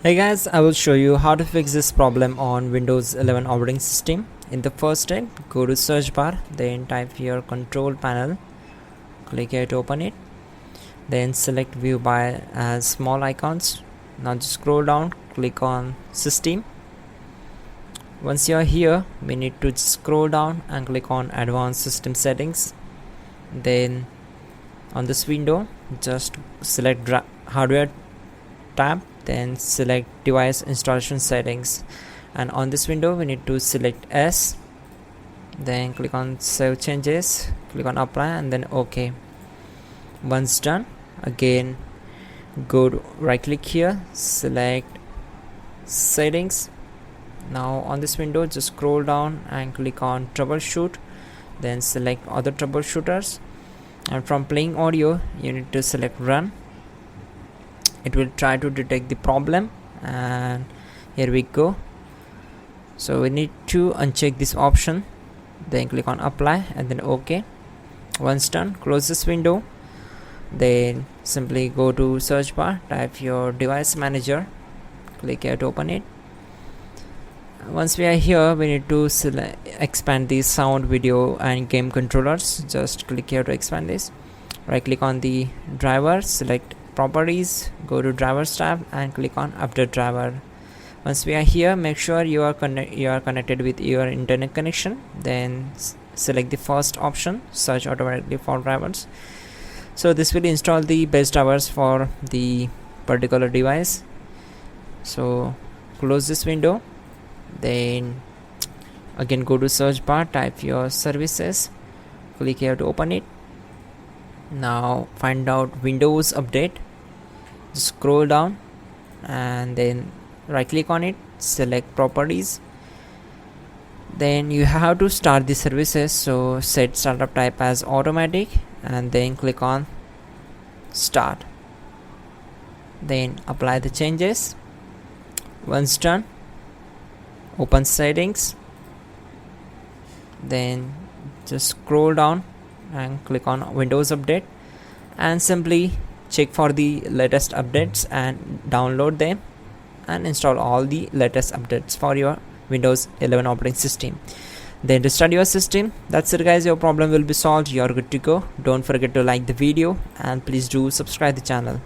Hey guys, I will show you how to fix this problem on Windows 11 operating system. In the first step, go to search bar, then type your control panel, click here to open it, then select view by as small icons. Now just scroll down, click on system. Once you are here, we need to scroll down and click on advanced system settings. Then on this window, just select hardware tab, then select device installation settings, and on this window we need to select S, then click on save changes, click on apply and then OK. Once done, again go to right click here, select settings. Now on this window just scroll down and click on troubleshoot, then select other troubleshooters, and from playing audio you need to select run. It will try to detect the problem, and here we go. So we need to uncheck this option, then click on apply and then OK. Once done, close this window, then simply go to search bar, type your device manager, click here to open it. Once we are here, we need to expand the sound, video and game controllers. Just click here to expand this, right click on the driver, select properties, go to drivers tab and click on update driver. Once we are here, make sure you are connected with your internet connection, then select the first option, search automatically for drivers. So this will install the best drivers for the particular device. So close this window, then again go to search bar, type your services, click here to open it. Now find out Windows Update, just scroll down and then right click on it, select properties, then you have to start the services. So set startup type as automatic and then click on start, then apply the changes. Once done, open settings, then just scroll down and click on Windows Update and simply check for the latest updates and download them and install all the latest updates for your Windows 11 operating system. Then restart your system. That's it guys, your problem will be solved. You're good to go. Don't forget to like the video and please do subscribe the channel.